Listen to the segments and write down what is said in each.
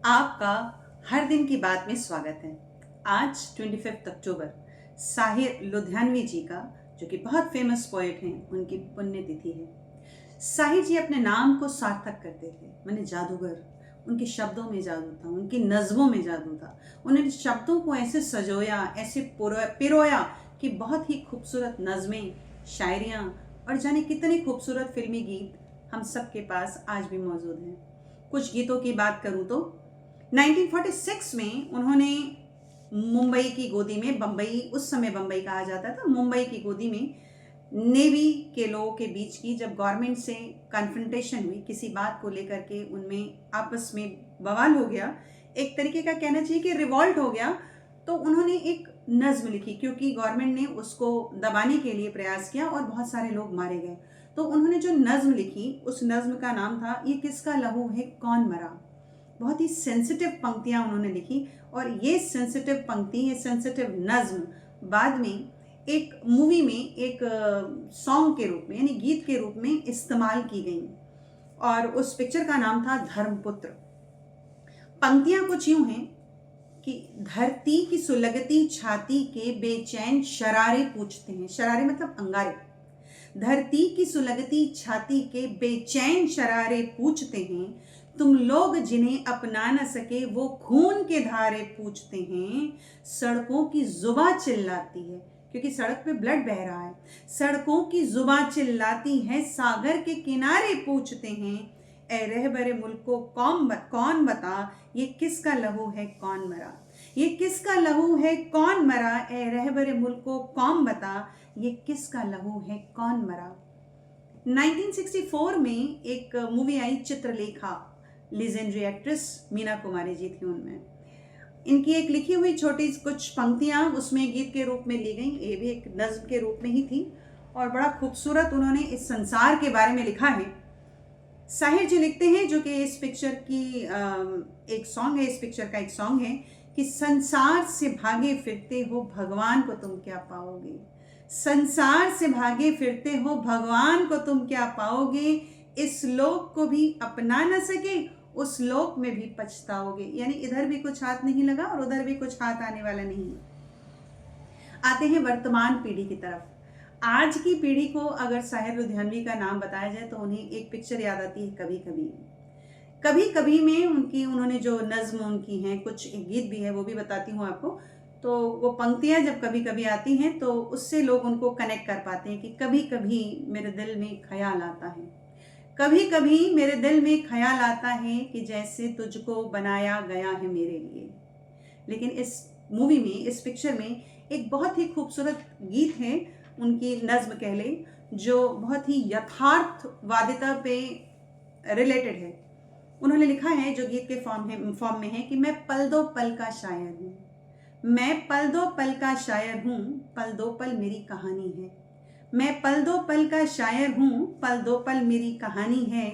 आपका हर दिन की बात में स्वागत है। आज 25 अक्टूबर साहिर लुधियानवी जी का, जो कि बहुत फेमस पोएट हैं, उनकी पुण्यतिथि है। साहिर जी अपने नाम को सार्थक करते थे, माने जादूगर। उनके शब्दों में जादू था, उनकी नज़्मों में जादू था। उन्होंने शब्दों को ऐसे सजोया, ऐसे पिरोया कि बहुत ही खूबसूरत नज़में, शायरियाँ और जाने कितने खूबसूरत फिल्मी गीत हम सब के पास आज भी मौजूद हैं। कुछ गीतों की बात करूं तो 1946 में उन्होंने मुंबई की गोदी में, बम्बई उस समय बम्बई कहा जाता था, मुंबई की गोदी में नेवी के लोगों के बीच की जब गवर्नमेंट से कन्फ्रंटेशन हुई, किसी बात को लेकर के उनमें आपस में बवाल हो गया, एक तरीके का कहना चाहिए कि रिवॉल्ट हो गया, तो उन्होंने एक नज्म लिखी क्योंकि गवर्नमेंट ने उसको दबाने के लिए प्रयास किया और बहुत सारे लोग मारे गए। तो उन्होंने जो नज्म लिखी, उस नज्म का नाम था ये किसका लहू है कौन मरा। बहुत ही सेंसिटिव पंक्तियां उन्होंने लिखी और ये सेंसिटिव पंक्ति, ये सेंसिटिव नज्म बाद में एक मूवी में एक सॉन्ग के रूप में, यानी गीत के रूप में इस्तेमाल की गई और उस पिक्चर का नाम था धर्मपुत्र। पंक्तियां कुछ यूं हैं कि धरती की सुलगती छाती के बेचैन शरारे पूछते हैं। शरारे मतलब अंगारे। धरती की सुलगती छाती के बेचैन शरारे पूछते हैं, तुम लोग जिन्हें अपना न सके वो खून के धारे पूछते हैं। सड़कों की जुबां चिल्लाती है, क्योंकि सड़क पे ब्लड बह रहा है। सड़कों की जुबां चिल्लाती है, सागर के किनारे पूछते हैं, ए रहबरे मुल्क को कौन बता, ये किसका लहू है कौन मरा। ये किसका लहू है कौन मरा, ए रहबरे मुल्क को कौन बता, ये किसका लहू है कौन मरा। 1964 में एक मूवी आई चित्रलेखा, लीजेंडरी एक्ट्रेस मीना कुमारी जी थी उनमें। इनकी एक लिखी हुई छोटी कुछ पंक्तियां उसमें गीत के रूप में ली गई, ये भी एक नज्म के रूप में ही थी और बड़ा खूबसूरत उन्होंने इस संसार के बारे में लिखा है। साहिर जी लिखते हैं, जो कि इस पिक्चर की एक सॉन्ग है, इस पिक्चर का एक सॉन्ग है कि संसार से भागे फिरते हो भगवान को तुम क्या पाओगे। संसार से भागे फिरते हो भगवान को तुम क्या पाओगे, इस लोक को भी अपना न सके उस लोक में भी पछताओगे। यानी इधर भी कुछ हाथ नहीं लगा और उधर भी कुछ हाथ आने वाला नहीं है। आते हैं वर्तमान पीढ़ी की तरफ। आज की पीढ़ी को अगर साहिर लुधियानवी का नाम बताया जाए तो उन्हें एक पिक्चर याद आती है, कभी कभी। कभी कभी में उन्होंने जो नज्म उनकी हैं, कुछ एक गीत भी है, वो भी बताती हूँ आपको। तो वो पंक्तियां जब कभी कभी आती हैं तो उससे लोग उनको कनेक्ट कर पाते हैं कि कभी कभी मेरे दिल में ख्याल आता है, कभी कभी मेरे दिल में ख्याल आता है कि जैसे तुझको बनाया गया है मेरे लिए। लेकिन इस मूवी में, इस पिक्चर में एक बहुत ही खूबसूरत गीत है, उनकी नज्म कह ले, जो बहुत ही यथार्थवादिता पे रिलेटेड है। उन्होंने लिखा है, जो गीत के फॉर्म में है कि मैं पल दो पल का शायर हूँ, मैं पल दो पल का शायर हूँ, पल दो पल मेरी कहानी है। मैं पल दो पल का शायर हूँ, पल दो पल मेरी कहानी है,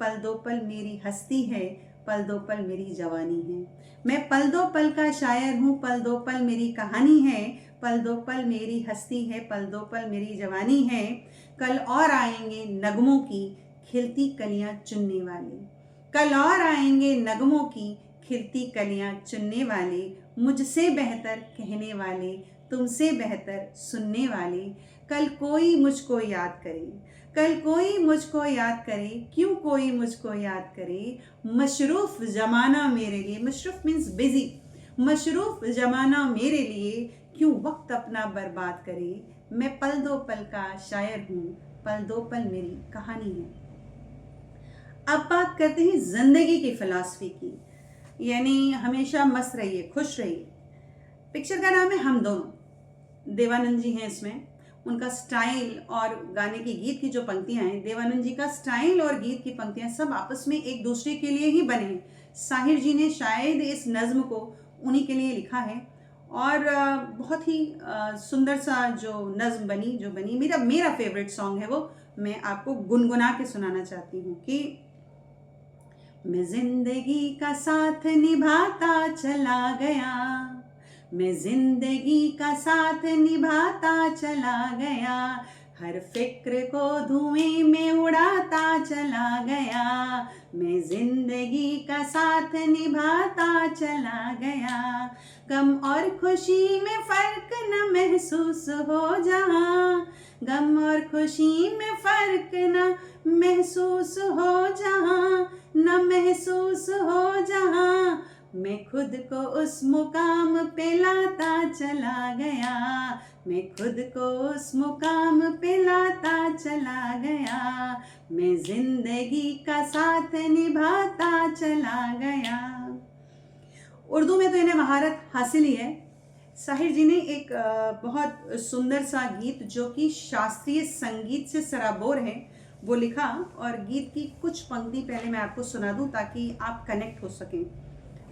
पल दो पल मेरी हस्ती है, पल दो पल मेरी जवानी है। मैं पल दो पल का शायर हूँ, पल दो पल मेरी कहानी है, पल दो पल मेरी हस्ती है, पल दो पल मेरी जवानी है। कल और आएंगे नगमों की खिलती कलियां चुनने वाले, कल और आएंगे नगमों की खिलती कलियां चुनने वाले, मुझसे बेहतर कहने वाले, तुमसे बेहतर सुनने वाले। कल कोई मुझको याद करे, कल कोई मुझको याद करे, क्यों कोई मुझको याद करे। मशरूफ जमाना मेरे लिए, मशरूफ मीन्स बिजी, मशरूफ जमाना मेरे लिए, क्यों वक्त अपना बर्बाद करे। मैं पल दो पल का शायर हूँ, पल दो पल मेरी कहानी है। अब बात करते हैं जिंदगी की फिलॉसफी की, यानी हमेशा मस्त रहिए, खुश रहिए। पिक्चर का नाम है हम दोनों। देवानंद जी हैं इसमें। उनका स्टाइल और गाने की गीत की जो पंक्तियां हैं, देवानंद जी का स्टाइल और गीत की पंक्तियां सब आपस में एक दूसरे के लिए ही बने हैं। साहिर जी ने शायद इस नज्म को उन्हीं के लिए लिखा है और बहुत ही सुंदर सा जो नज्म बनी, जो बनी, मेरा फेवरेट सॉन्ग है वो। मैं आपको गुनगुना के सुनाना चाहती हूँ कि मैं जिंदगी का साथ निभाता चला गया, मैं जिंदगी का साथ निभाता चला गया, हर फिक्र को धुएं में उड़ाता चला गया, मैं जिंदगी का साथ निभाता चला गया। गम और खुशी में फर्क न महसूस हो जहाँ, गम और खुशी में फर्क न महसूस हो जहाँ, न महसूस हो जहाँ, मैं खुद को उस मुकाम पे लाता चला गया, मैं खुद को उस मुकाम पे लाता चला गया, मैं जिंदगी का साथ निभाता चला गया। उर्दू में तो इन्हें महारत हासिल ही है। साहिर जी ने एक बहुत सुंदर सा गीत जो कि शास्त्रीय संगीत से सराबोर है वो लिखा, और गीत की कुछ पंक्ति पहले मैं आपको सुना दूं ताकि आप कनेक्ट हो सकें।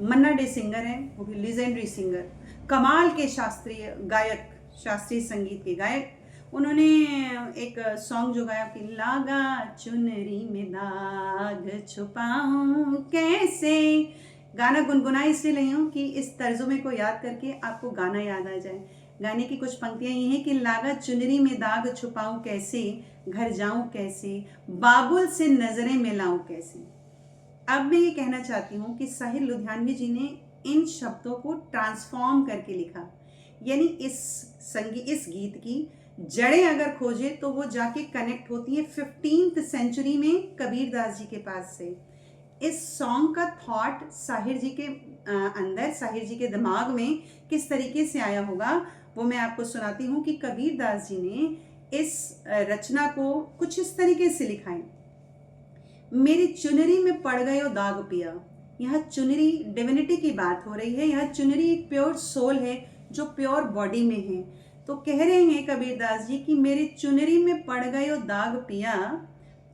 मन्ना डे सिंगर हैं, वो भी लीजेंडरी सिंगर, कमाल के शास्त्रीय गायक, शास्त्रीय संगीत के गायक। उन्होंने एक सॉन्ग जो गाया कि लागा चुनरी में दाग छुपाऊं कैसे, गाना गुनगुना इसलिए रही हूँ कि इस तर्जुमे को याद करके आपको गाना याद आ जाए। गाने की कुछ पंक्तियाँ ये हैं कि लागा चुनरी में दाग छुपाऊं कैसे, घर जाऊं कैसे, बाबुल से नजरें मिलाऊं कैसे। अब मैं ये कहना चाहती हूँ कि साहिर लुधियानवी जी ने इन शब्दों को ट्रांसफॉर्म करके लिखा, यानी इस गीत की जड़ें अगर खोजे तो वो जाके कनेक्ट होती है 15th सेंचुरी में कबीरदास जी के पास से। इस सॉन्ग का थॉट साहिर जी के अंदर, साहिर जी के दिमाग में किस तरीके से आया होगा वो मैं आपको सुनाती हूँ कि कबीरदास जी ने इस रचना को कुछ इस तरीके से लिखा है। मेरी चुनरी में पड़ गए ओ दाग पिया, यहाँ चुनरी डिविनिटी की बात हो रही है, यहाँ चुनरी एक प्योर सोल है जो प्योर बॉडी में है। तो कह रहे हैं कबीरदास जी कि मेरी चुनरी में पड़ गए ओ दाग पिया,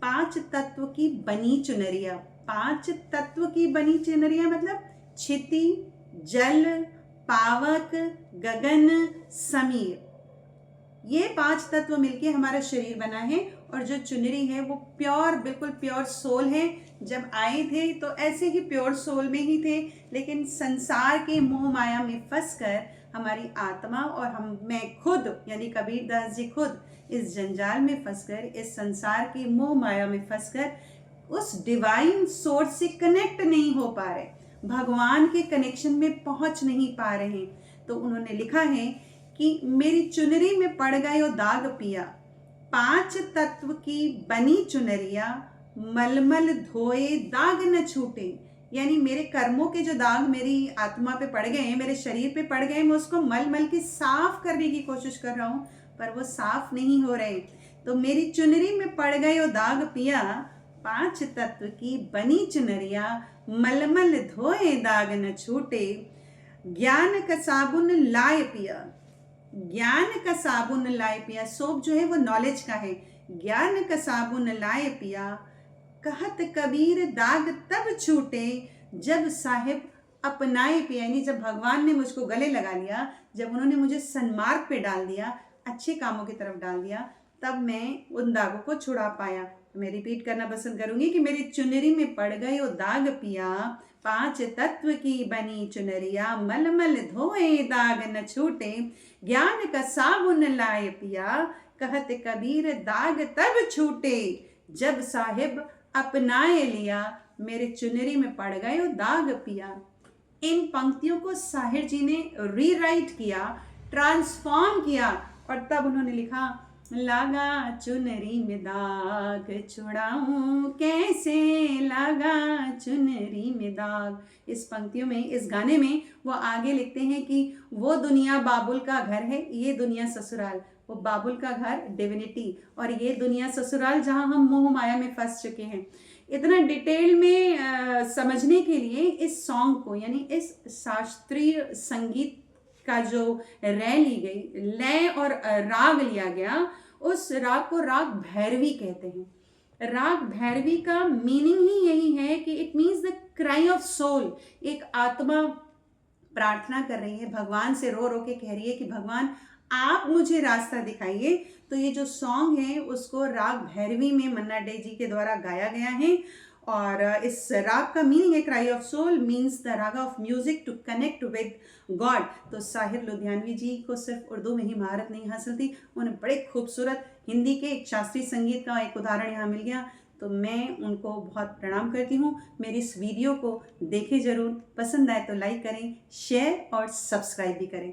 5 तत्व की बनी चुनरिया। 5 तत्व की बनी चुनरिया मतलब क्षिति, जल, पावक, गगन, समीर, ये 5 तत्व मिलके हमारा शरीर बना है। और जो चुनरी है वो प्योर, बिल्कुल प्योर सोल है। जब आए थे तो ऐसे ही प्योर सोल में ही थे, लेकिन संसार के मोह माया में फंसकर हमारी आत्मा और मैं खुद यानी कबीरदास जी खुद इस जंजाल में फंसकर, इस संसार की मोह माया में फंसकर उस डिवाइन सोर्स से कनेक्ट नहीं हो पा रहे, भगवान के कनेक्शन में पहुंच नहीं पा रहे। तो उन्होंने लिखा है कि मेरी चुनरी में पड़ गए ओ दाग पिया, 5 तत्व की बनी चुनरिया, मलमल धोए दाग न छूटे। यानी मेरे कर्मों के जो दाग मेरी आत्मा पे पड़ गए हैं, मेरे शरीर पे पड़ गए हैं, मैं उसको मल मल के साफ करने की कोशिश कर रहा हूँ पर वो साफ नहीं हो रहे। तो मेरी चुनरी में पड़ गए ओ दाग पिया, 5 तत्व की बनी चुनरिया, मलमल धोए दाग न छूटे। ज्ञान का साबुन लाए पिया, ज्ञान का साबुन लाए पिया, सोप जो है वो नॉलेज का है। ज्ञान का साबुन लाए पिया, कहत कबीर दाग तब छूटे, जब साहिब अपनाए पिया। यानी जब भगवान ने मुझको गले लगा लिया, जब उन्होंने मुझे सन्मार्ग पे डाल दिया, अच्छे कामों की तरफ डाल दिया, तब मैं उन दागों को छुड़ा पाया। मैं रिपीट करना पसंद करूंगी कि मेरी चुनरी में पड़ गए ओ दाग पिया, 5 तत्व की बनी चुनरिया, मलमल धोए दाग न छूटे। ज्ञान का साबुन लाए पिया, कहत कबीर दाग तब छूटे, जब साहिब अपनाए लिया, मेरे चुनरी में पड़ गए ओ दाग पिया। इन पंक्तियों को साहिर जी ने रीराइट किया, ट्रांसफॉर्म किया, और तब उन्होंने लिखा लागा चुनरी में दाग छुड़ाऊं कैसे, लागा चुनरी में दाग। इस पंक्तियों में, इस गाने में वो आगे लिखते हैं कि वो दुनिया बाबुल का घर है, ये दुनिया ससुराल। वो बाबुल का घर डिविनिटी और ये दुनिया ससुराल जहां हम मोह माया में फंस चुके हैं। इतना डिटेल में समझने के लिए इस सॉन्ग को, यानी इस शास्त्रीय संगीत का जो लय ली गई, लय और राग लिया गया, उस राग को राग भैरवी कहते हैं। राग भैरवी का मीनिंग ही यही है कि it means the cry of soul. एक आत्मा प्रार्थना कर रही है, भगवान से रो रो के कह रही है कि भगवान आप मुझे रास्ता दिखाइए। तो ये जो सॉन्ग है उसको राग भैरवी में मन्ना डे जी के द्वारा गाया गया है। और इस राग का मीनिंग है cry of soul, means the raga of music to connect with God. तो साहिर लुधियानवी जी को सिर्फ उर्दू में ही महारत नहीं हासिल थी, उन्हें बड़े खूबसूरत हिंदी के एक शास्त्रीय संगीत का एक उदाहरण यहाँ मिल गया। तो मैं उनको बहुत प्रणाम करती हूँ। मेरी इस वीडियो को देखें ज़रूर, पसंद आए तो लाइक करें, शेयर और सब्सक्राइब भी करें।